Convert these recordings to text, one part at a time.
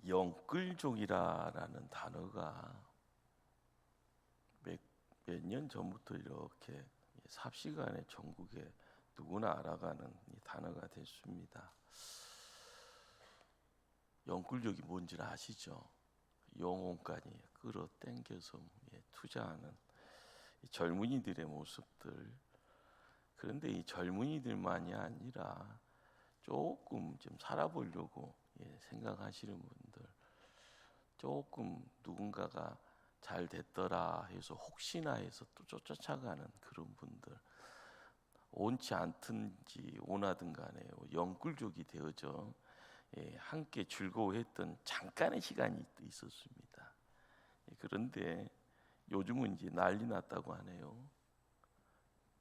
영끌족이라는 단어가 몇 년 전부터 이렇게 삽시간에 전국에 누구나 알아가는 이 단어가 됐습니다. 영끌족이 뭔지 아시죠? 영혼까지 끌어당겨서 투자하는 젊은이들의 모습들. 그런데 이 젊은이들만이 아니라 조금 좀 살아보려고 생각하시는 분들, 조금 누군가가 잘 됐더라 해서 혹시나 해서 또 쫓아가는 그런 분들, 온치 않든지 원하든 간에 영끌족이 되어져 함께 즐거워했던 잠깐의 시간이 있었습니다. 그런데 요즘은 이제 난리 났다고 하네요.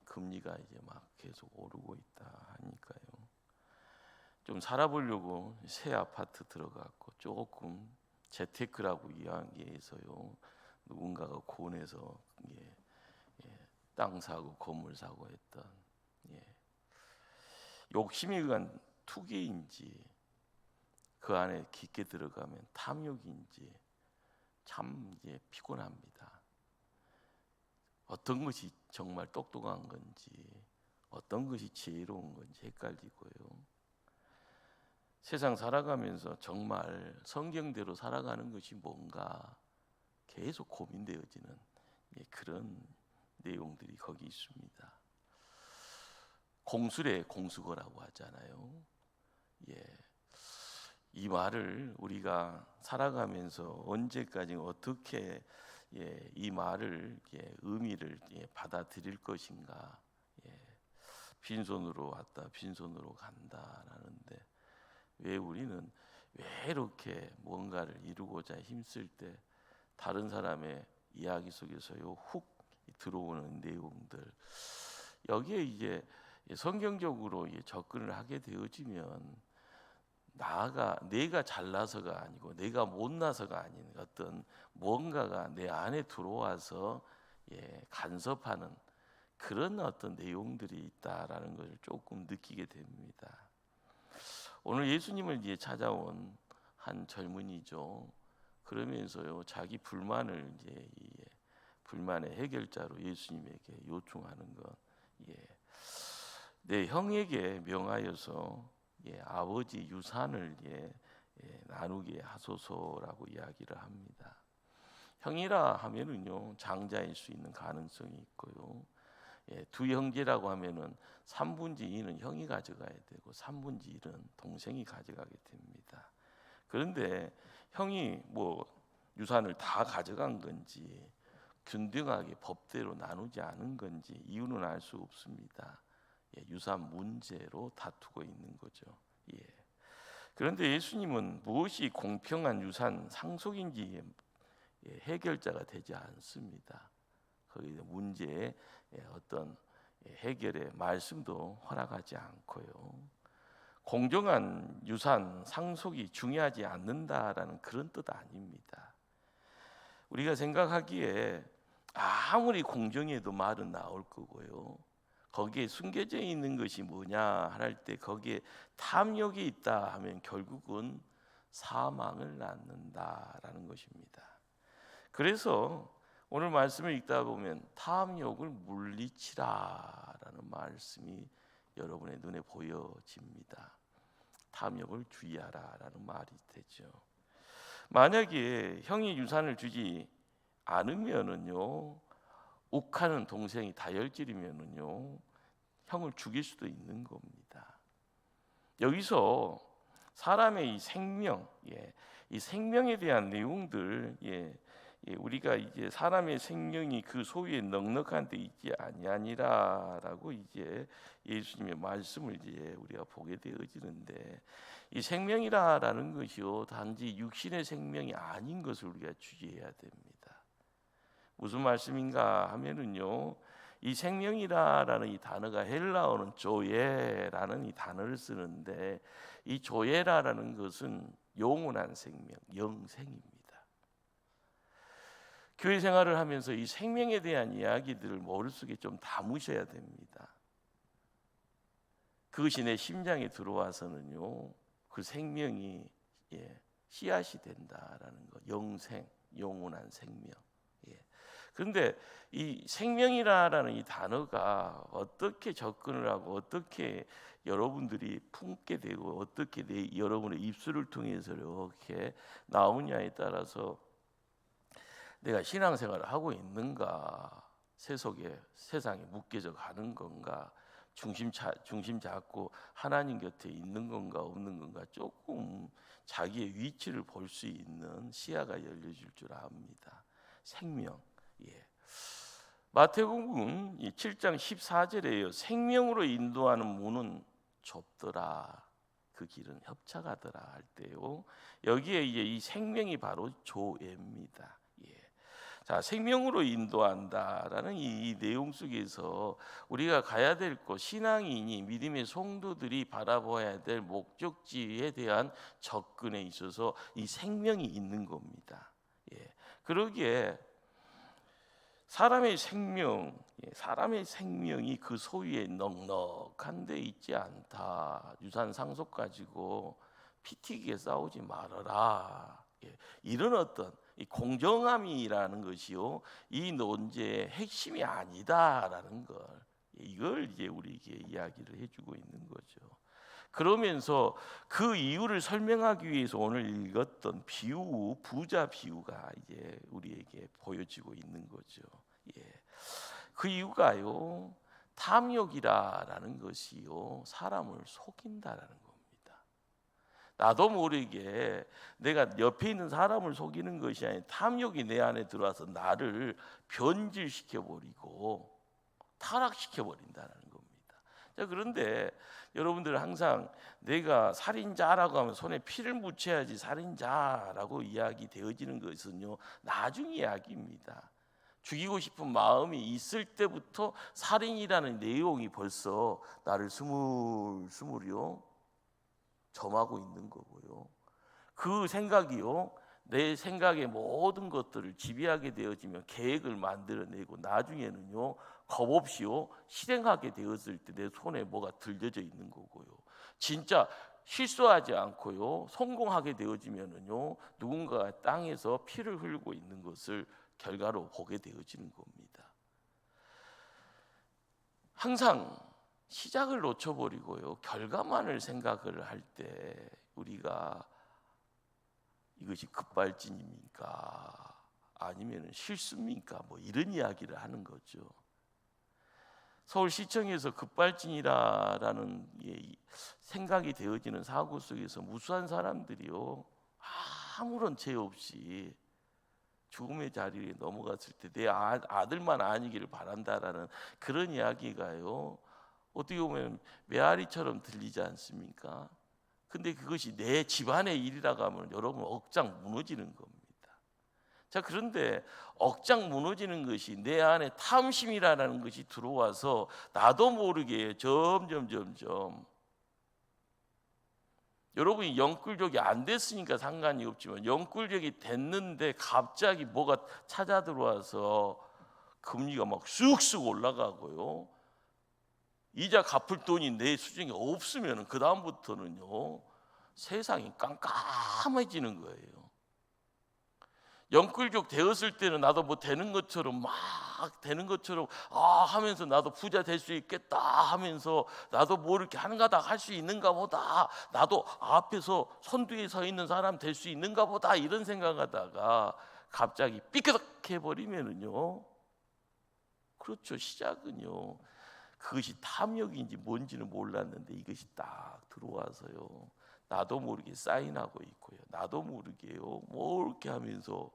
금리가 이제 막 계속 오르고 있다 하니까요. 좀 살아보려고 새 아파트 들어갔고 조금 재테크라고 이야기해서요. 누군가가 권해서 땅 사고 건물 사고 했던 욕심이 의한 투기인지 그 안에 깊게 들어가면 탐욕인지 참 피곤합니다. 어떤 것이 정말 똑똑한 건지 어떤 것이 지혜로운 건지 헷갈리고요. 세상 살아가면서 정말 성경대로 살아가는 것이 뭔가 계속 고민되어지는 그런 내용들이 거기 있습니다. 공수래 공수거라고 하잖아요. 이 말을 우리가 살아가면서 언제까지 어떻게 이 말을 의미를 받아들일 것인가. 빈손으로 왔다 빈손으로 간다라는데 왜 우리는 왜 이렇게 뭔가를 이루고자 힘쓸 때 다른 사람의 이야기 속에서요 훅 들어오는 내용들, 여기에 이제 성경적으로 접근을 하게 되어지면 내가 잘나서가 아니고 내가 못나서가 아닌 어떤 뭔가가 내 안에 들어와서 간섭하는 그런 어떤 내용들이 있다라는 것을 조금 느끼게 됩니다. 오늘 예수님을 찾아온 한 젊은이죠. 그러면서요 자기 불만을 불만의 해결자로 예수님에게 요청하는 것, 내 형에게 명하여서 아버지 유산을 나누게 하소서라고 이야기를 합니다. 형이라 하면은요 장자일 수 있는 가능성이 있고요. 두 형제라고 하면은 3분의 2는 형이 가져가야 되고 3분의 1은 동생이 가져가게 됩니다. 그런데 형이 유산을 다 가져간 건지 균등하게 법대로 나누지 않은 건지 이유는 알 수 없습니다. 유산 문제로 다투고 있는 거죠. 그런데 예수님은 무엇이 공평한 유산 상속인지 해결자가 되지 않습니다. 거기 문제의 어떤 해결의 말씀도 허락하지 않고요. 공정한 유산 상속이 중요하지 않는다라는 그런 뜻 아닙니다. 우리가 생각하기에 아무리 공정해도 말은 나올 거고요. 거기에 숨겨져 있는 것이 뭐냐 할 때 거기에 탐욕이 있다 하면 결국은 사망을 낳는다라는 것입니다. 그래서 오늘 말씀을 읽다 보면 탐욕을 물리치라라는 말씀이 여러분의 눈에 보여집니다. 탐욕을 주의하라라는 말이 되죠. 만약에 형이 유산을 주지 않으면은요, 욱하는 동생이 다혈질이면은요, 형을 죽일 수도 있는 겁니다. 여기서 사람의 이 생명, 이 생명에 대한 내용들, 우리가 이제 사람의 생명이 그 소유에 넉넉한 데 있지 아니하니라라고 예수님의 말씀을 우리가 보게 되어지는데, 이 생명이라는 것이요 단지 육신의 생명이 아닌 것을 우리가 주의해야 됩니다. 무슨 말씀인가 하면은요, 이 생명이라는 이 단어가 헬라어는 조예라는 이 단어를 쓰는데, 이 조예라는 것은 영원한 생명, 영생입니다. 교회 생활을 하면서 이 생명에 대한 이야기들을 머릿속에 좀 담으셔야 됩니다. 그것이 내 심장에 들어와서는요, 그 생명이 씨앗이 된다라는 거. 영생, 영원한 생명. 예. 그런데 이 생명이라는 이 단어가 어떻게 접근을 하고 어떻게 여러분들이 품게 되고 어떻게 여러분의 입술을 통해서 이렇게 나오냐에 따라서 내가 신앙생활을 하고 있는가, 세상에 묶여져 가는 건가, 중심 잡고 하나님 곁에 있는 건가 없는 건가, 조금 자기의 위치를 볼 수 있는 시야가 열려질 줄 압니다. 생명. 예. 마태복음 7장 14절에요. 생명으로 인도하는 문은 좁더라. 그 길은 협착하더라 할 때요. 여기에 이제 이 생명이 바로 조예입니다. 예. 자, 생명으로 인도한다라는 이 내용 속에서 우리가 가야 될 곳, 신앙인이 믿음의 성도들이 바라봐야 될 목적지에 대한 접근에 있어서 이 생명이 있는 겁니다. 예. 그러기에 사람의 생명이 그 소위에 넉넉한 데 있지 않다. 유산 상속 가지고 피 튀기게 싸우지 말아라. 예, 이런 어떤 이 공정함이라는 것이요, 이 논제의 핵심이 아니다라는 걸, 이걸 이제 우리에게 이야기를 해주고 있는 거죠. 그러면서 그 이유를 설명하기 위해서 오늘 읽었던 비유, 부자 비유가 이제 우리에게 보여지고 있는 거죠. 예. 그 이유가요, 탐욕이라는 것이요, 사람을 속인다라는 겁니다. 나도 모르게 내가 옆에 있는 사람을 속이는 것이 아니라 탐욕이 내 안에 들어와서 나를 변질시켜 버리고 타락시켜 버린다는 겁니다. 자, 그런데 여러분들은 항상 내가 살인자라고 하면 손에 피를 묻혀야지 살인자라고 이야기되어지는 것은요, 나중 이야기입니다. 죽이고 싶은 마음이 있을 때부터 살인이라는 내용이 벌써 나를 스물스물이요 점하고 있는 거고요. 그 생각이요, 내 생각의 모든 것들을 지배하게 되어지면 계획을 만들어내고 나중에는요, 겁없이요 실행하게 되었을 때 내 손에 뭐가 들려져 있는 거고요. 진짜 실수하지 않고요 성공하게 되어지면은요, 누군가가 땅에서 피를 흘리고 있는 것을 결과로 보게 되어지는 겁니다. 항상 시작을 놓쳐버리고요 결과만을 생각을 할 때 우리가 이것이 급발진입니까? 아니면 실수입니까? 뭐 이런 이야기를 하는 거죠. 서울시청에서 급발진이라는 생각이 되어지는 사고 속에서 무수한 사람들이요 아무런 죄 없이 죽음의 자리에 넘어갔을 때 내 아들만 아니기를 바란다라는 그런 이야기가요 어떻게 보면 메아리처럼 들리지 않습니까? 근데 그것이 내 집안의 일이라고 하면 여러분 억장 무너지는 겁니다. 자, 그런데 억장 무너지는 것이 내 안에 탐심이라는 것이 들어와서 나도 모르게 점점 여러분이 영끌족이 안 됐으니까 상관이 없지만 영끌족이 됐는데 갑자기 뭐가 찾아 들어와서 금리가 막 쑥쑥 올라가고요 이자 갚을 돈이 내 수중에 없으면 그 다음부터는요 세상이 깜깜해지는 거예요. 영끌족 되었을 때는 나도 뭐 되는 것처럼 하면서 나도 부자 될 수 있겠다 하면서 나도 뭐 이렇게 하는가다 할 수 있는가 보다, 나도 앞에서 선두에 서 있는 사람 될 수 있는가 보다 이런 생각하다가 갑자기 삐끗 해버리면은요 그렇죠. 시작은요 그것이 탐욕인지 뭔지는 몰랐는데 이것이 딱 들어와서요 나도 모르게 사인하고 있고요 나도 모르게요 뭐 이렇게 하면서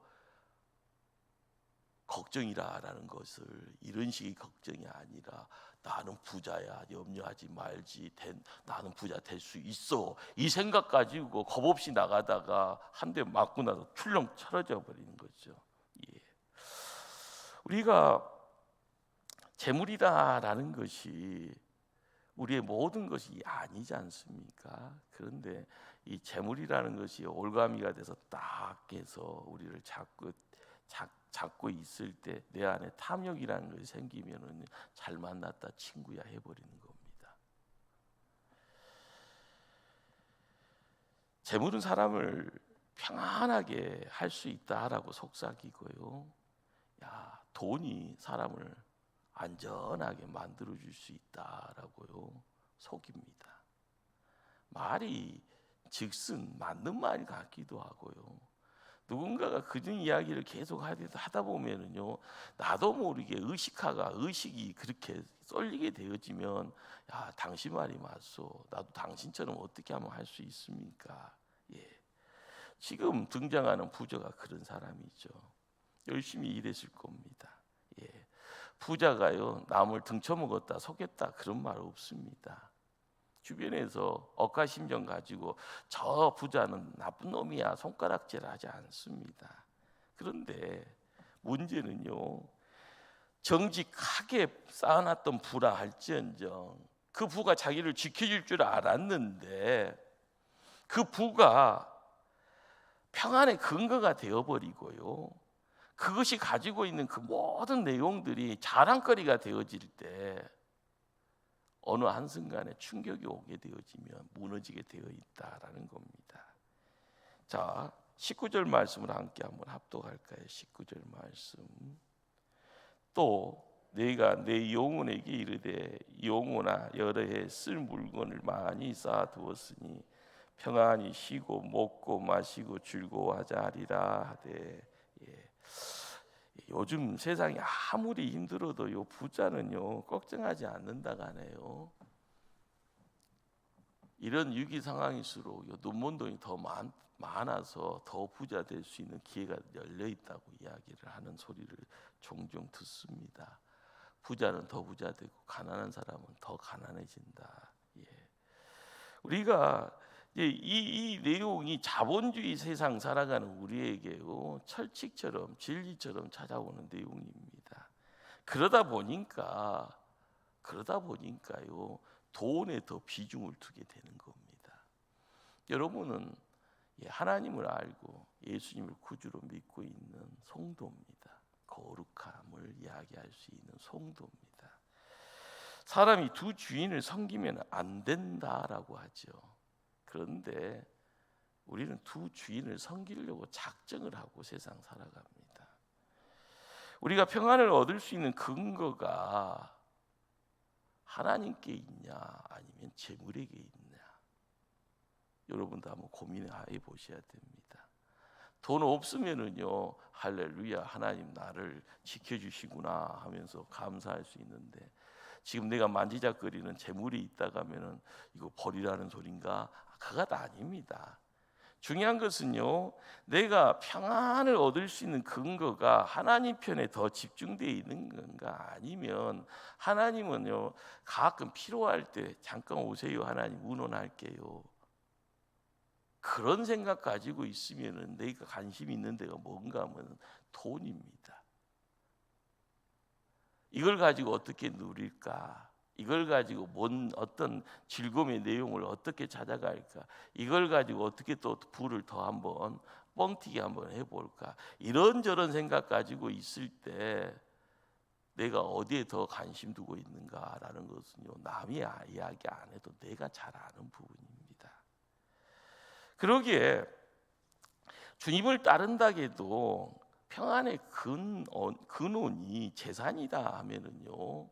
걱정이라는 것을 이런 식의 걱정이 아니라 나는 부자야 염려하지 말지 나는 부자 될 수 있어 이 생각 가지고 겁없이 나가다가 한 대 맞고 나서 출렁 떨어져 버리는 거죠. 예. 우리가 재물이라는 것이 우리의 모든 것이 아니지 않습니까? 그런데 이 재물이라는 것이 올가미가 돼서 딱 해서 우리를 잡고 있을 때 내 안에 탐욕이라는 것이 생기면은 잘 만났다 친구야 해버리는 겁니다. 재물은 사람을 평안하게 할 수 있다라고 속삭이고요. 야, 돈이 사람을 안전하게 만들어 줄 수 있다라고요 속입니다. 말이 즉슨 맞는 말 같기도 하고요. 누군가가 그런 이야기를 계속 하다 보면은요, 나도 모르게 의식이 그렇게 쏠리게 되어지면, 야, 당신 말이 맞소. 나도 당신처럼 어떻게 하면 할 수 있습니까? 예. 지금 등장하는 부자가 그런 사람이죠. 열심히 일했을 겁니다. 예. 부자가요, 남을 등쳐먹었다, 속였다 그런 말 없습니다. 주변에서 억하심정 가지고 저 부자는 나쁜 놈이야 손가락질하지 않습니다. 그런데 문제는요, 정직하게 쌓아놨던 부라 할지언정 그 부가 자기를 지켜줄 줄 알았는데 그 부가 평안의 근거가 되어버리고요, 그것이 가지고 있는 그 모든 내용들이 자랑거리가 되어질 때 어느 한순간에 충격이 오게 되어지면 무너지게 되어 있다라는 겁니다. 자, 19절 말씀을 함께 한번 합독할까요? 19절 말씀. 또 내가 내 영혼에게 이르되 영혼아 여러 해 쓸 물건을 많이 쌓아두었으니 평안히 쉬고 먹고 마시고 즐거워하자 하리라 하되. 예. 요즘 세상이 아무리 힘들어도 요 부자는요 걱정하지 않는다고 하네요. 이런 위기 상황일수록 요 눈먼돈이 더 많아서 더 부자 될 수 있는 기회가 열려 있다고 이야기를 하는 소리를 종종 듣습니다. 부자는 더 부자 되고 가난한 사람은 더 가난해진다. 예. 우리가 이 내용이 자본주의 세상 살아가는 우리에게요 철칙처럼 진리처럼 찾아오는 내용입니다. 그러다 보니까요 돈에 더 비중을 두게 되는 겁니다. 여러분은 하나님을 알고 예수님을 구주로 믿고 있는 성도입니다. 거룩함을 이야기할 수 있는 성도입니다. 사람이 두 주인을 섬기면 안 된다라고 하죠. 그런데 우리는 두 주인을 섬기려고 작정을 하고 세상 살아갑니다. 우리가 평안을 얻을 수 있는 근거가 하나님께 있냐 아니면 재물에게 있냐, 여러분도 한번 고민해 보셔야 됩니다. 돈 없으면은요 할렐루야 하나님 나를 지켜주시구나 하면서 감사할 수 있는데, 지금 내가 만지작거리는 재물이 있다가 하면은 이거 버리라는 소린가? 그가 아닙니다. 중요한 것은요, 내가 평안을 얻을 수 있는 근거가 하나님 편에 더 집중되어 있는 건가, 아니면 하나님은요 가끔 필요할 때 잠깐 오세요 하나님 의논할게요, 그런 생각 가지고 있으면은 내가 관심이 있는 데가 뭔가 하면 돈입니다. 이걸 가지고 어떻게 누릴까? 이걸 가지고 어떤 즐거움의 내용을 어떻게 찾아갈까? 이걸 가지고 어떻게 또 부를 더 한번 뻥튀기 한번 해볼까? 이런저런 생각 가지고 있을 때 내가 어디에 더 관심 두고 있는가라는 것은요 남이 이야기 안 해도 내가 잘 아는 부분입니다. 그러기에 주님을 따른다게도 평안의 근원이 재산이다 하면은요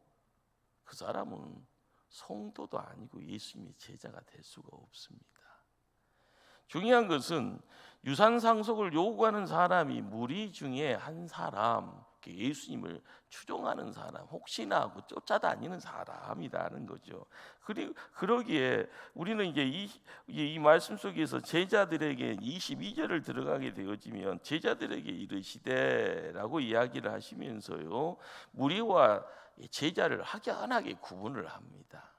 그 사람은 성도도 아니고 예수님의 제자가 될 수가 없습니다. 중요한 것은 유산 상속을 요구하는 사람이 무리 중에 한 사람, 예수님을 추종하는 사람, 혹시나 하고 쫓아다니는 사람이라는 거죠. 그러기에 우리는 이제 이 말씀 속에서 제자들에게 22절을 들어가게 되어지면 제자들에게 이르시되라고 이야기를 하시면서요 무리와 제자를 확연하게 구분을 합니다.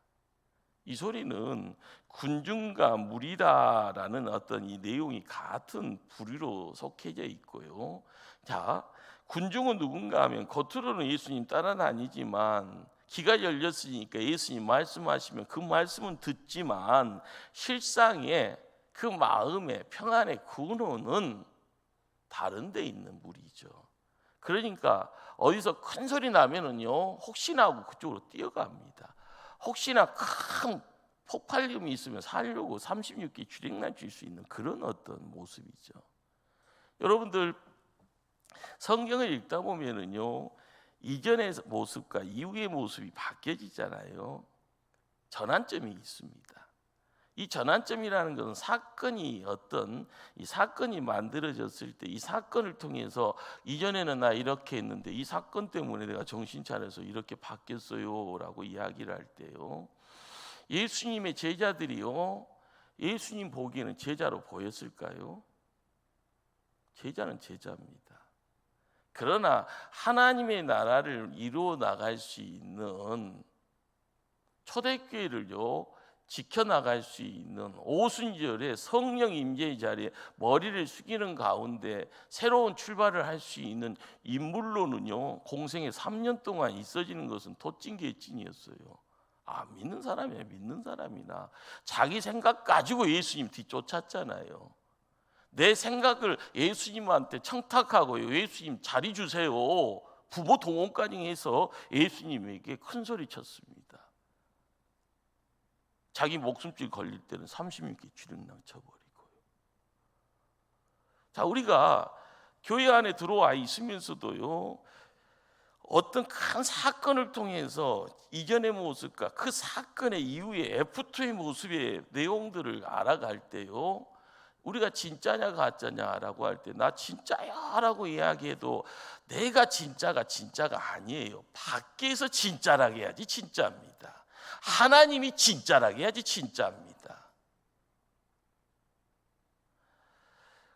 이 소리는 군중과 무리다라는 어떤 이 내용이 같은 부류로 속해져 있고요. 자, 군중은 누군가 하면 겉으로는 예수님 따라다니지만 귀가 열렸으니까 예수님 말씀하시면 그 말씀은 듣지만 실상에 그 마음의 평안의 근원은 다른 데 있는 무리죠. 그러니까 어디서 큰 소리 나면은요 혹시나 하고 그쪽으로 뛰어갑니다. 혹시나 큰 폭발음이 있으면 살려고 36개 주력난 줄 수 있는 그런 어떤 모습이죠. 여러분들 성경을 읽다 보면은요, 이전의 모습과 이후의 모습이 바뀌어지잖아요. 전환점이 있습니다. 이 전환점이라는 것은 사건이 이 사건이 만들어졌을 때 이 사건을 통해서 이전에는 나 이렇게 했는데 이 사건 때문에 내가 정신 차려서 이렇게 바뀌었어요라고 이야기를 할 때요. 예수님의 제자들이요, 예수님 보기에는 제자로 보였을까요? 제자는 제자입니다. 그러나 하나님의 나라를 이루어 나갈 수 있는 초대교회를요 지켜나갈 수 있는 오순절에 성령 임재의 자리에 머리를 숙이는 가운데 새로운 출발을 할 수 있는 인물로는요 공생에 3년 동안 있어지는 것은 도찐개의 찐이었어요. 믿는 사람이야 믿는 사람이나 자기 생각 가지고 예수님 뒤쫓았잖아요. 내 생각을 예수님한테 청탁하고요, 예수님 자리 주세요, 부모 동원까지 해서 예수님에게 큰 소리 쳤습니다. 자기 목숨줄 걸릴 때는 30년 주름낭 쳐버리고요. 자, 우리가 교회 안에 들어와 있으면서도요, 어떤 큰 사건을 통해서 이전의 모습과 그 사건의 이후의 애프터의 모습의 내용들을 알아갈 때요, 우리가 진짜냐 가짜냐라고 할 때 나 진짜야 라고 이야기해도 내가 진짜가 아니에요. 밖에서 진짜라고 해야지 진짜입니다. 하나님이 진짜라게 해야지 진짜입니다.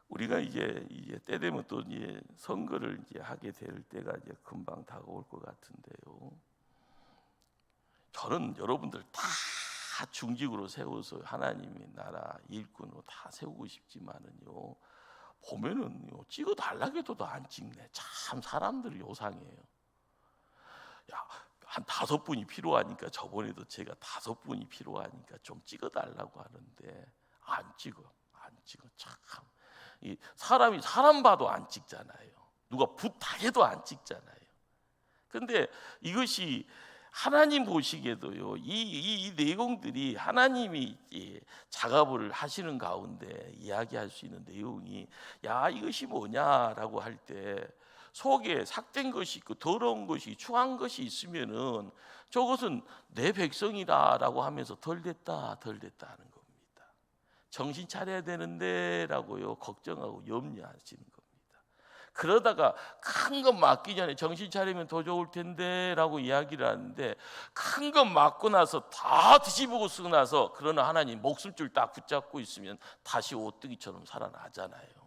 우리가 이제 때 되면 또 이제 선거를 이제 하게 될 때가 이제 금방 다가올 것 같은데요. 저는 여러분들 다 중직으로 세워서 하나님의 나라 일꾼으로 다 세우고 싶지만은요, 보면은요 찍어 달라고 해도 안 찍네. 참 사람들이 요상해요. 한 5분이 필요하니까 저번에도 제가 5분이 필요하니까 좀 찍어달라고 하는데 안 찍어. 참 이 사람이 사람 봐도 안 찍잖아요. 누가 부탁해도 안 찍잖아요. 근데 이것이 하나님 보시기에도요, 이 내용들이 하나님이 작업을 하시는 가운데 이야기할 수 있는 내용이 이것이 뭐냐라고 할 때 속에 삭된 것이 있고 더러운 것이 추한 것이 있으면은 저것은 내 백성이다라고 하면서 덜 됐다 하는 겁니다. 정신 차려야 되는데라고요 걱정하고 염려하시는 겁니다. 그러다가 큰 것 맞기 전에 정신 차리면 더 좋을 텐데라고 이야기를 하는데 큰 것 맞고 나서 다 뒤집어 쓰고 나서 그러나 하나님 목숨줄 딱 붙잡고 있으면 다시 오뚜기처럼 살아나잖아요.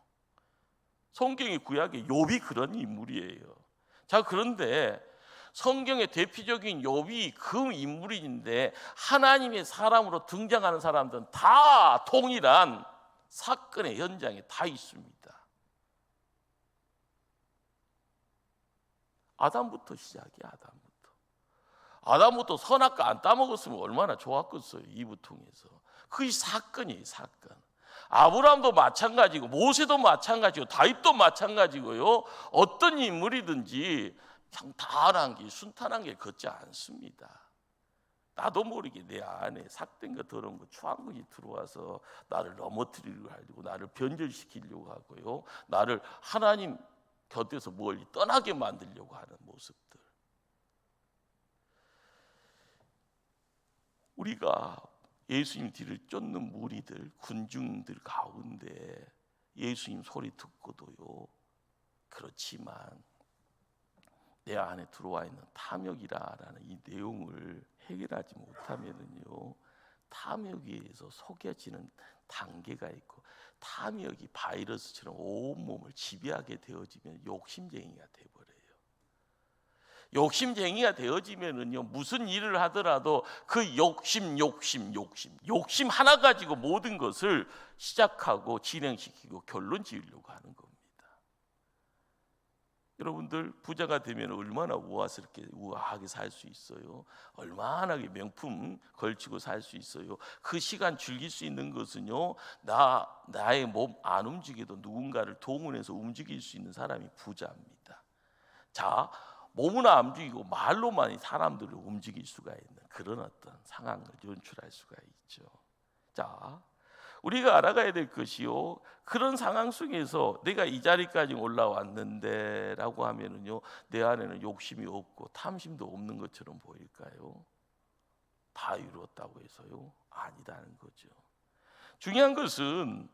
성경의 구약의 욥이 그런 인물이에요. 자, 그런데 성경의 대표적인 욥이 그 인물인데 하나님의 사람으로 등장하는 사람들은 다 동일한 사건의 현장에 다 있습니다. 아담부터 시작이야. 아담부터 선악과 안 따먹었으면 얼마나 좋았겠어요. 이브 통해서. 그게 사건이에요. 사건. 아브라함도 마찬가지고 모세도 마찬가지고 다윗도 마찬가지고요. 어떤 인물이든지 평탄한 길, 순탄한 길 걷지 않습니다. 나도 모르게 내 안에 삭된 거 더러운 거 추한 것이 들어와서 나를 넘어뜨리려고 하고 나를 변절시키려고 하고요. 나를 하나님 곁에서 멀리 떠나게 만들려고 하는 모습들. 우리가 예수님 뒤를 쫓는 무리들, 군중들 가운데 예수님 소리 듣고도요, 그렇지만 내 안에 들어와 있는 탐욕이라는 이 내용을 해결하지 못하면은요, 탐욕에 의해서 속여지는 단계가 있고 탐욕이 바이러스처럼 온몸을 지배하게 되어지면 욕심쟁이가 되어버려요. 욕심쟁이가 되어지면은요, 무슨 일을 하더라도 그 욕심 하나 가지고 모든 것을 시작하고 진행시키고 결론 지으려고 하는 겁니다. 여러분들 부자가 되면 얼마나 우아하게 살 수 있어요? 얼마나 명품 걸치고 살 수 있어요? 그 시간 즐길 수 있는 것은요, 나의 몸 안 움직여도 누군가를 동원해서 움직일 수 있는 사람이 부자입니다. 자, 몸은 안 움직이고 말로만 사람들을 움직일 수가 있는 그런 어떤 상황을 연출할 수가 있죠. 자, 우리가 알아가야 될 것이요, 그런 상황 속에서 내가 이 자리까지 올라왔는데 라고 하면은요, 내 안에는 욕심이 없고 탐심도 없는 것처럼 보일까요? 다 이루었다고 해서요? 아니다는 거죠. 중요한 것은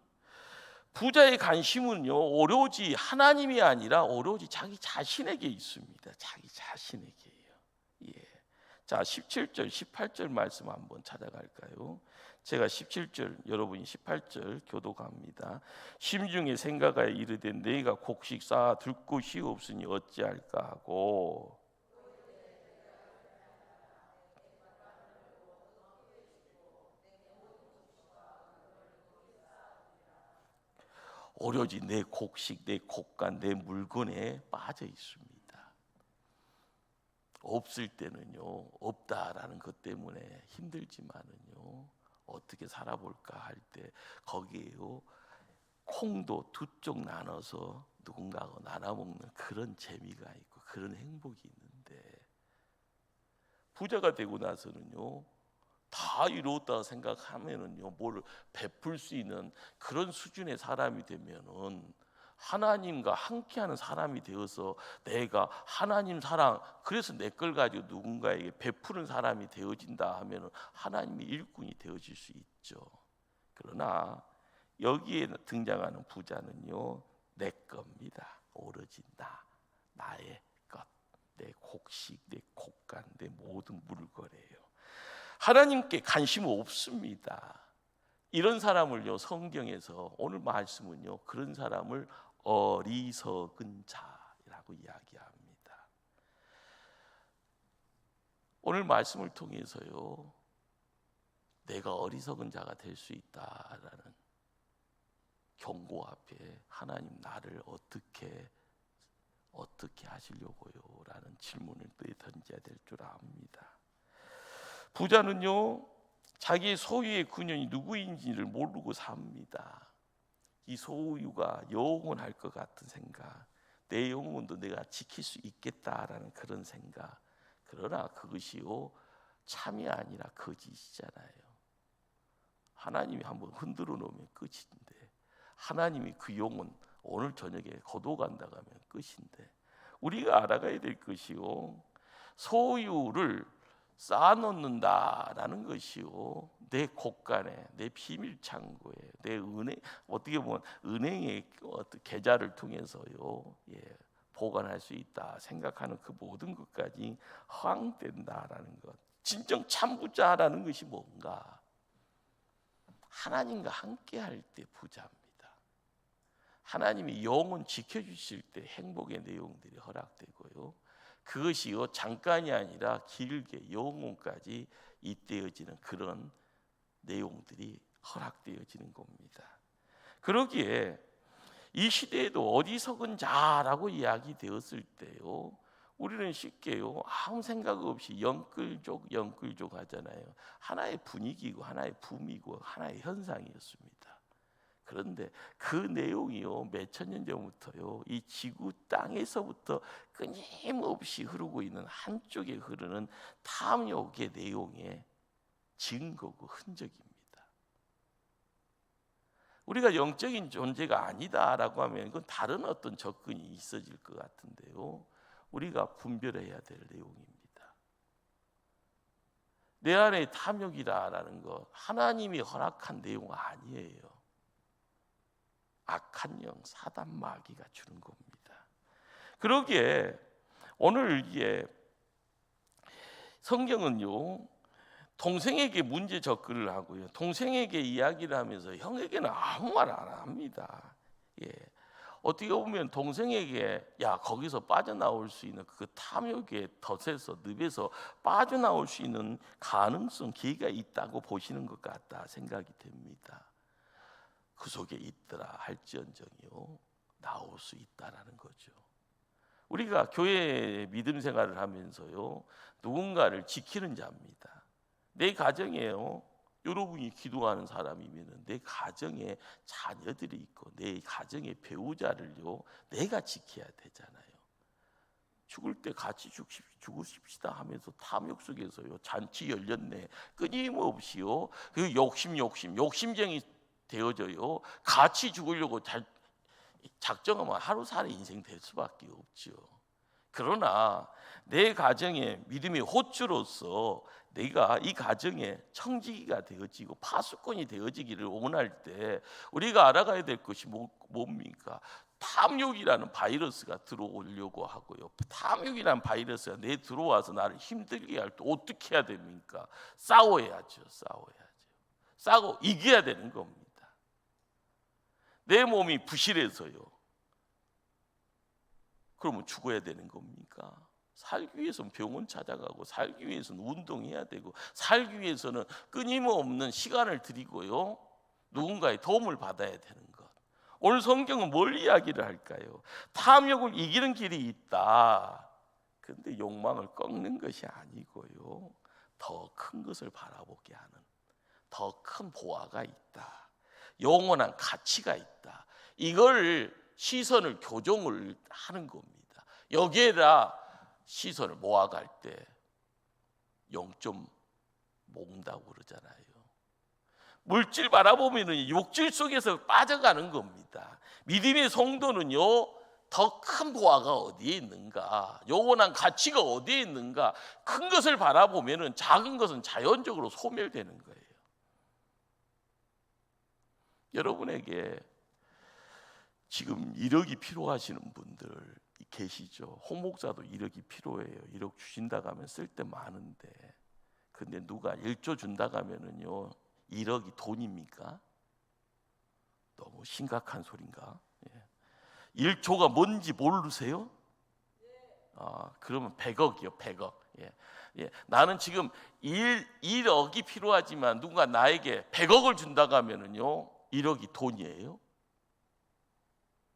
부자의 관심은요, 오로지 하나님이 아니라 오로지 자기 자신에게 있습니다. 자기 자신에게요. 예. 자, 17절, 18절 말씀 한번 찾아갈까요? 제가 17절, 여러분이 18절 교독합니다. 심중에 생각하여 이르되 내가 곡식 쌓아 둘 곳이 없으니 어찌할까 하고, 오로지 내 곡식, 내 곡간, 내 물건에 빠져 있습니다. 없을 때는요, 없다라는 것 때문에 힘들지만은요, 어떻게 살아볼까 할 때 거기에요, 콩도 두 쪽 나눠서 누군가하고 나눠 먹는 그런 재미가 있고 그런 행복이 있는데, 부자가 되고 나서는요, 다 이루었다 생각하면은요, 뭘 베풀 수 있는 그런 수준의 사람이 되면은 하나님과 함께하는 사람이 되어서 내가 하나님 사랑, 그래서 내 걸 가지고 누군가에게 베푸는 사람이 되어진다 하면은 하나님의 일꾼이 되어질 수 있죠. 그러나 여기에 등장하는 부자는요, 내 겁니다. 오로지 나의 것, 내 곡식, 내 곡간, 내 모든 물거래예요. 하나님께 관심 없습니다. 이런 사람을요, 성경에서 오늘 말씀은요, 그런 사람을 어리석은 자라고 이야기합니다. 오늘 말씀을 통해서요, 내가 어리석은 자가 될 수 있다라는 경고 앞에 하나님 나를 어떻게 하시려고요? 라는 질문을 던져야 될 줄 압니다. 부자는요, 자기의 소유의 근원이 누구인지를 모르고 삽니다. 이 소유가 영원할 것 같은 생각, 내 영혼도 내가 지킬 수 있겠다라는 그런 생각. 그러나 그것이요, 참이 아니라 거짓이잖아요. 하나님이 한번 흔들어 놓으면 끝인데, 하나님이 그 영혼 오늘 저녁에 거둬간다고 하면 끝인데, 우리가 알아가야 될 것이요, 소유를 쌓아놓는다라는 것이요, 내 곳간에, 내 비밀 창고에, 내 은행, 어떻게 보면 은행의 어떤 계좌를 통해서요, 보관할 수 있다 생각하는 그 모든 것까지 허황된다라는 것. 진정 참부자라는 것이 뭔가? 하나님과 함께할 때 부자입니다. 하나님이 영혼 지켜주실 때 행복의 내용들이 허락되고요, 그것이요, 잠깐이 아니라 길게 영혼까지 잇대어지는 그런 내용들이 허락되어지는 겁니다. 그러기에 이 시대에도 어리석은 자라고 이야기되었을 때요, 우리는 쉽게요, 아무 생각 없이 영끌족 하잖아요. 하나의 분위기고 하나의 붐이고 하나의 현상이었습니다. 그런데 그 내용이요, 몇천 년 전부터요, 이 지구 땅에서부터 끊임없이 흐르고 있는, 한쪽에 흐르는 탐욕의 내용의 증거고 흔적입니다. 우리가 영적인 존재가 아니다라고 하면 그건 다른 어떤 접근이 있어질 것 같은데요, 우리가 분별해야 될 내용입니다. 내 안에 탐욕이라는 거 하나님이 허락한 내용 아니에요. 악한 영, 사단 마귀가 주는 겁니다. 그러기에 오늘 성경은요, 동생에게 문제 접근을 하고요, 동생에게 이야기를 하면서 형에게는 아무 말 안 합니다. 어떻게 보면 동생에게 거기서 빠져나올 수 있는 그 탐욕의 덫에서, 늪에서 빠져나올 수 있는 가능성, 기회가 있다고 보시는 것 같다 생각이 됩니다. 그 속에 있더라 할지언정요, 나올 수 있다라는 거죠. 우리가 교회 믿음 생활을 하면서요, 누군가를 지키는 자입니다. 내 가정에요, 여러분이 기도하는 사람이면 내 가정에 자녀들이 있고 내 가정의 배우자를요, 내가 지켜야 되잖아요. 죽을 때 같이 죽으십시다 하면서 탐욕 속에서요, 잔치 열렸네, 끊임없이요, 그 욕심쟁이 되어져요. 같이 죽으려고 작정하면 하루살이 인생 될 수밖에 없죠. 그러나 내 가정에 믿음의 호주로서 내가 이 가정에 청지기가 되어지고 파수꾼이 되어지기를 원할 때 우리가 알아가야 될 것이 뭡니까? 탐욕이라는 바이러스가 들어오려고 하고요. 탐욕이라는 바이러스가 내 들어와서 나를 힘들게 할 때 어떻게 해야 됩니까? 싸워야죠. 싸고 이겨야 되는 겁니다. 내 몸이 부실해서요. 그러면 죽어야 되는 겁니까? 살기 위해서는 병원 찾아가고, 살기 위해서는 운동해야 되고, 살기 위해서는 끊임없는 시간을 들이고요, 누군가의 도움을 받아야 되는 것. 오늘 성경은 뭘 이야기를 할까요? 탐욕을 이기는 길이 있다. 그런데 욕망을 꺾는 것이 아니고요, 더 큰 것을 바라보게 하는, 더 큰 보화가 있다, 영원한 가치가 있다. 이걸 시선을 교정을 하는 겁니다. 여기에다 시선을 모아갈 때 0점 모은다고 그러잖아요. 물질 바라보면 욕질 속에서 빠져가는 겁니다. 믿음의 성도는요, 더 큰 보화가 어디에 있는가, 영원한 가치가 어디에 있는가, 큰 것을 바라보면 작은 것은 자연적으로 소멸되는 거예요. 여러분에게 지금 1억이 필요하시는 분들 계시죠? 홍 목사도 1억이 필요해요. 1억 주신다고 하면 쓸 때 많은데, 근데 누가 1조 준다고 하면은요, 1억이 돈입니까? 너무 심각한 소린가? 1조가 뭔지 모르세요? 그러면 100억이요. 100억. 나는 지금 1억이 필요하지만 누군가 나에게 100억을 준다고 하면은요, 1억이 돈이에요?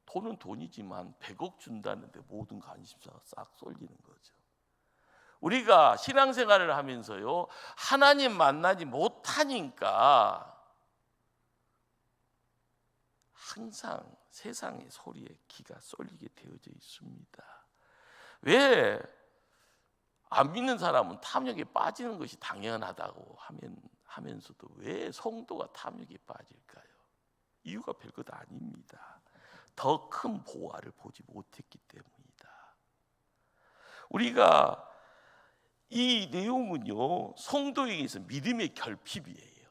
돈은 돈이지만 100억 준다는데 모든 관심사가 싹 쏠리는 거죠. 우리가 신앙생활을 하면서요, 하나님 만나지 못하니까 항상 세상의 소리에 귀가 쏠리게 되어져 있습니다. 왜 안 믿는 사람은 탐욕에 빠지는 것이 당연하다고 하면서도 왜 성도가 탐욕에 빠질까요? 이유가 별것 아닙니다. 더 큰 보화를 보지 못했기 때문이다. 우리가 이 내용은요, 성도에게서 믿음의 결핍이에요.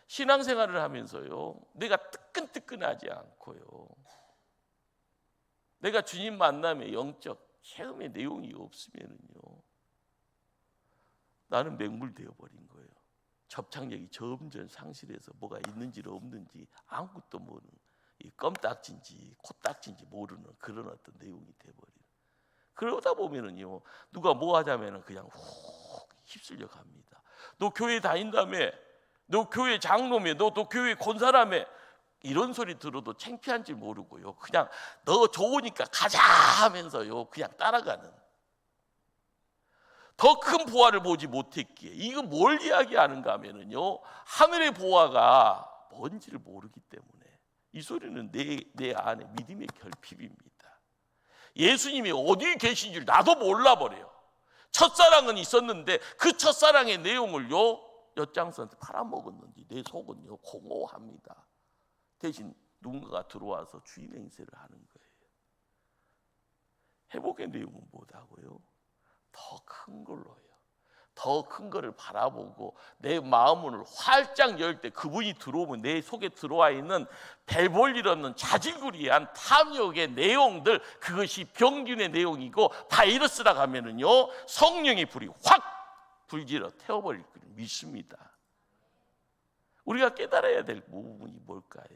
신앙생활을 하면서요, 내가 뜨끈뜨끈하지 않고요, 내가 주님 만남에 영적 체험의 내용이 없으면요, 나는 맹물되어 버린 거예요. 접착력이 점점 상실해서 뭐가 있는지 없는지 아무것도 모르는, 이 껌딱지인지 코딱지인지 모르는 그런 어떤 내용이 돼버리는. 그러다 보면은요, 누가 뭐 하자면은 그냥 훅 휩쓸려 갑니다. 너 교회 다닌다며, 너 교회 장로며, 너 교회 권사라며, 이런 소리 들어도 창피한지 모르고요, 그냥 너 좋으니까 가자 하면서요, 그냥 따라가는. 더 큰 보화를 보지 못했기에, 이거 뭘 이야기하는가 하면은요, 하늘의 보화가 뭔지를 모르기 때문에. 이 소리는 내 안에 믿음의 결핍입니다. 예수님이 어디 계신지 나도 몰라버려요. 첫사랑은 있었는데 그 첫사랑의 내용을요, 엿장수한테 팔아먹었는지 내 속은요 공허합니다. 대신 누군가가 들어와서 주인 행세를 하는 거예요. 회복의 내용은 뭐다고요? 더 큰 걸로요. 더 큰 거를 바라보고 내 마음을 활짝 열 때 그분이 들어오면 내 속에 들어와 있는 별 볼 일 없는 자질구리한 탐욕의 내용들, 그것이 병균의 내용이고 바이러스라고 하면은요, 성령의 불이 확 불질러 태워버릴 줄 믿습니다. 우리가 깨달아야 될 부분이 뭘까요?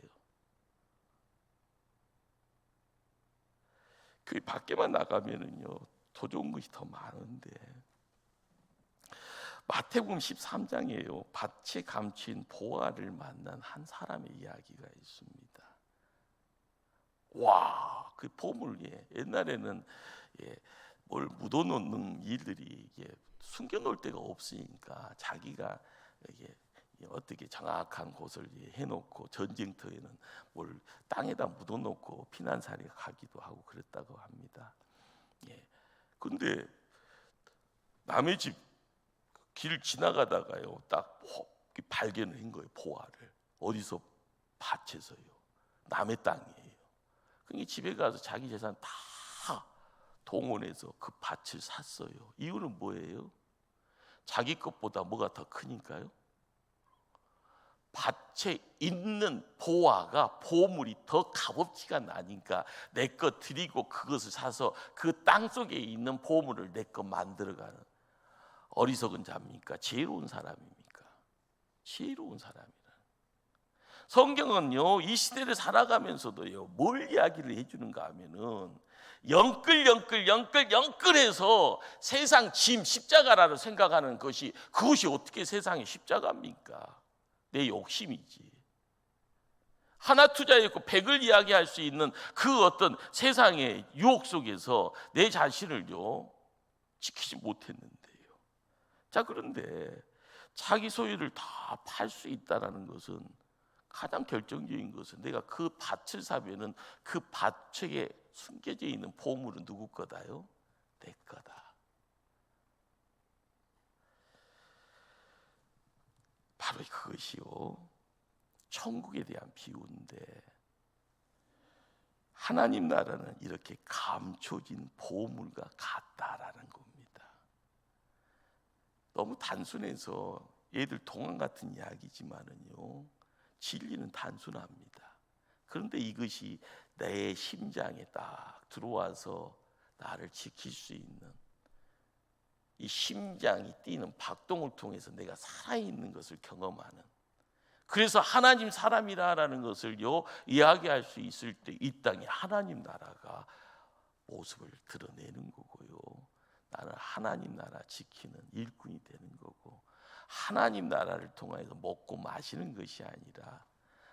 그 밖에만 나가면은요, 더 좋은 것이 더 많은데. 마태복음 13장이에요. 밭에 감춘 보화를 만난 한 사람의 이야기가 있습니다. 와, 그 보물에 옛날에는 뭘 묻어놓는 일들이 숨겨놓을 데가 없으니까 자기가 어떻게 정확한 곳을 해놓고 전쟁터에는 뭘 땅에다 묻어놓고 피난사리가 가기도 하고 그랬다고 합니다. 근데 남의 집 길 지나가다가요, 딱 발견을 한 거예요. 포화를 어디서? 밭에서요. 남의 땅이에요. 그러니까 집에 가서 자기 재산 다 동원해서 그 밭을 샀어요. 이유는 뭐예요? 자기 것보다 뭐가 더 크니까요. 밭에 있는 보화가 보물이 더 값어치가 나니까 내 것 드리고 그것을 사서 그 땅 속에 있는 보물을 내 것 만들어가는 어리석은 자입니까? 지혜로운 사람입니까? 지혜로운 사람이라. 성경은요 이 시대를 살아가면서도요 뭘 이야기를 해주는가 하면은 영끌해서 세상 짐 십자가라고 생각하는 것이 그것이 어떻게 세상의 십자가입니까? 내 욕심이지. 하나 투자했고 100을 이야기할 수 있는 그 어떤 세상의 유혹 속에서 내 자신을요 지키지 못했는데요. 자, 그런데 자기 소유를 다 팔 수 있다는 것은 가장 결정적인 것은 내가 그 밭을 사면은 그 밭에 숨겨져 있는 보물은 누구 거다요? 내 거다. 바로 그것이요 천국에 대한 비유인데, 하나님 나라는 이렇게 감춰진 보물과 같다라는 겁니다. 너무 단순해서 얘들 동안 같은 이야기지만은요 진리는 단순합니다. 그런데 이것이 내 심장에 딱 들어와서 나를 지킬 수 있는, 이 심장이 뛰는 박동을 통해서 내가 살아있는 것을 경험하는, 그래서 하나님 사람이라는 것을요 이야기할 수 있을 때 이 땅에 하나님 나라가 모습을 드러내는 거고요. 나는 하나님 나라 지키는 일꾼이 되는 거고, 하나님 나라를 통해서 먹고 마시는 것이 아니라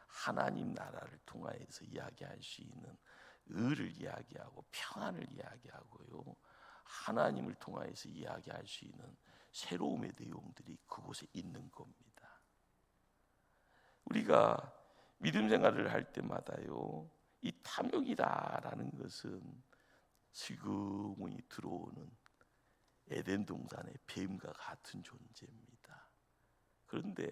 하나님 나라를 통해서 이야기할 수 있는 의를 이야기하고 평안을 이야기하고요, 하나님을 통해서 이야기할 수 있는 새로움의 내용들이 그곳에 있는 겁니다. 우리가 믿음 생활을 할 때마다요 이 탐욕이다라는 것은 슬그머니 들어오는 에덴 동산의 뱀과 같은 존재입니다. 그런데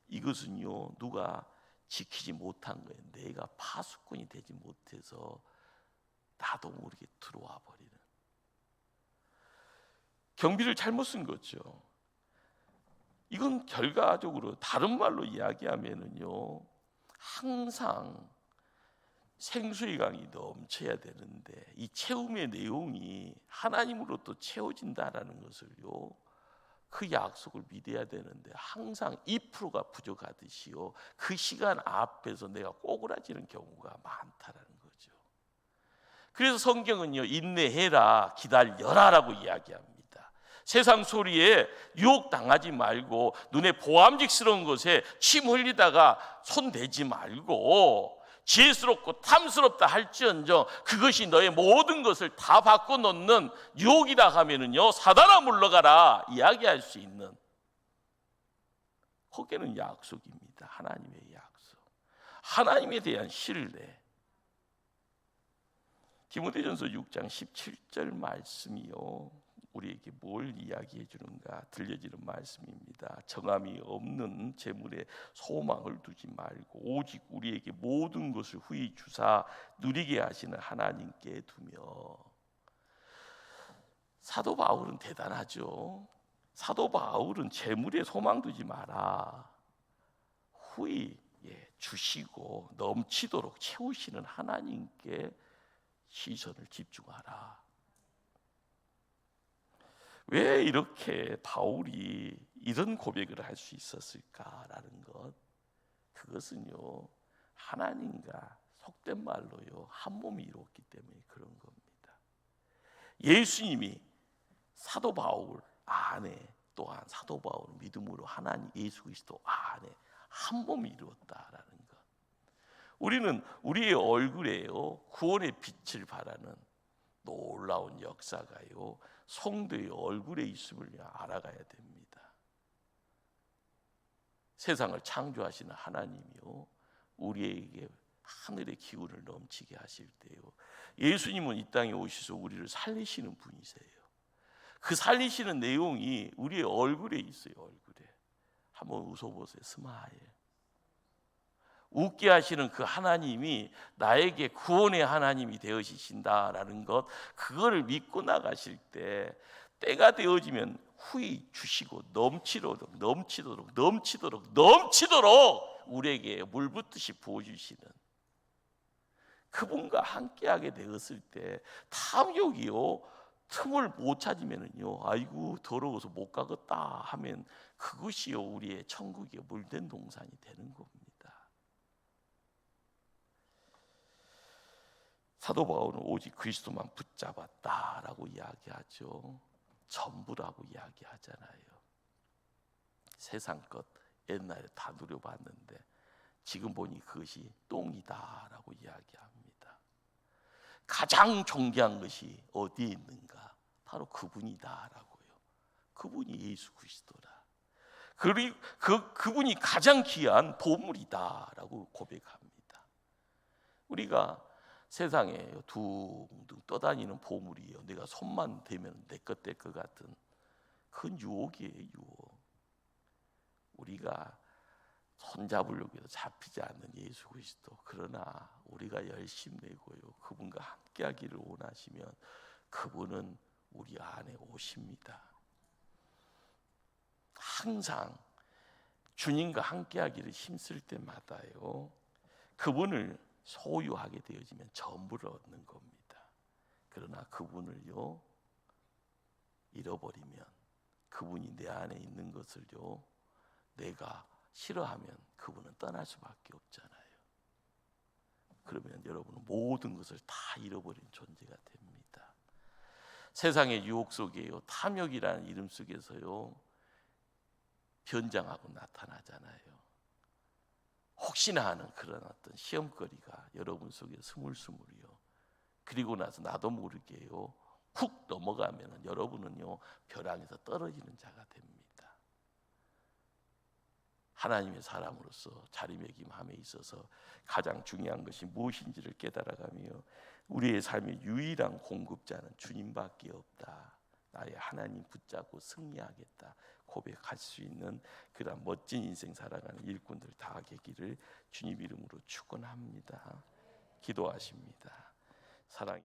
이것은요 누가 지키지 못한 거예요. 내가 파수꾼이 되지 못해서 나도 모르게 들어와 버리는, 경비를 잘못 쓴 거죠. 이건 결과적으로 다른 말로 이야기하면은요 항상 생수의 강이 넘쳐야 되는데 이 채움의 내용이 하나님으로부터 채워진다라는 것을요 그 약속을 믿어야 되는데 항상 2%가 부족하듯이요 그 시간 앞에서 내가 꼬꾸라지는 경우가 많다라는 거죠. 그래서 성경은요 인내해라 기다려라라고 이야기합니다. 세상 소리에 유혹당하지 말고 눈에 보암직스러운 것에 침 흘리다가 손 대지 말고 지혜스럽고 탐스럽다 할지언정 그것이 너의 모든 것을 다 바꿔놓는 유혹이다 하면은요 사단아 물러가라 이야기할 수 있는, 거기에는 약속입니다. 하나님의 약속, 하나님에 대한 신뢰. 디모데전서 6장 17절 말씀이요 우리에게 뭘 이야기해 주는가 들려지는 말씀입니다. 정함이 없는 재물에 소망을 두지 말고 오직 우리에게 모든 것을 후히 주사 누리게 하시는 하나님께 두며. 사도 바울은 대단하죠. 사도 바울은 재물에 소망 두지 마라, 후히 주시고 넘치도록 채우시는 하나님께 시선을 집중하라. 왜 이렇게 바울이 이런 고백을 할 수 있었을까라는 것, 그것은요 하나님과 속된 말로요 한 몸이 이루었기 때문에 그런 겁니다. 예수님이 사도 바울 안에, 또한 사도 바울은 믿음으로 하나님 예수 그리스도 안에 한 몸이 이루었다라는 것. 우리는 우리의 얼굴에요 구원의 빛을 발하는 놀라운 역사가요 성도의 얼굴에 있음을 알아가야 됩니다. 세상을 창조하시는 하나님이요 우리에게 하늘의 기운을 넘치게 하실 때요 예수님은 이 땅에 오셔서 우리를 살리시는 분이세요. 그 살리시는 내용이 우리의 얼굴에 있어요. 얼굴에 한번 웃어보세요. 스마일. 웃게 하시는 그 하나님이 나에게 구원의 하나님이 되어지신다라는 것, 그거를 믿고 나가실 때 때가 되어지면 후히 주시고 넘치도록 넘치도록 넘치도록 넘치도록 우리에게 물 붓듯이 부어주시는 그분과 함께하게 되었을 때 탐욕이요 틈을 못 찾으면은요, 아이고 더러워서 못 가겠다 하면 그것이요 우리의 천국에 물된 동산이 되는 겁니다. 사도 바울은 오직 그리스도만 붙잡았다라고 이야기하죠. 전부라고 이야기하잖아요. 세상 것 옛날에 다 누려봤는데 지금 보니 그것이 똥이다라고 이야기합니다. 가장 존귀한 것이 어디에 있는가? 바로 그분이다라고요. 그분이 예수 그리스도라. 그리고 그분이 가장 귀한 보물이다라고 고백합니다. 우리가 세상에 둥둥 떠다니는 보물이요, 내가 손만 대면 내 것 될 것 같은 그건 유혹이에요. 유혹. 우리가 손 잡으려고 해도 잡히지 않는 예수 그리스도, 그러나 우리가 열심 내고요 그분과 함께하기를 원하시면 그분은 우리 안에 오십니다. 항상 주님과 함께하기를 힘쓸 때마다요 그분을 소유하게 되어지면 전부를 얻는 겁니다. 그러나 그분을요 잃어버리면, 그분이 내 안에 있는 것을요 내가 싫어하면 그분은 떠날 수밖에 없잖아요. 그러면 여러분은 모든 것을 다 잃어버린 존재가 됩니다. 세상의 유혹 속에요 탐욕이라는 이름 속에서요 변장하고 나타나잖아요. 혹시나 하는 그런 어떤 시험거리가 여러분 속에 스물스물이요. 그리고 나서 나도 모르게요 훅 넘어가면 여러분은요 벼랑에서 떨어지는 자가 됩니다. 하나님의 사람으로서 자리매김함에 있어서 가장 중요한 것이 무엇인지를 깨달아가며 우리의 삶의 유일한 공급자는 주님밖에 없다. 나의 하나님 붙잡고 승리하겠다 고백할 수 있는 그런 멋진 인생 살아가는 일꾼들 다 되기를 주님 이름으로 축원합니다. 기도하십니다. 사랑.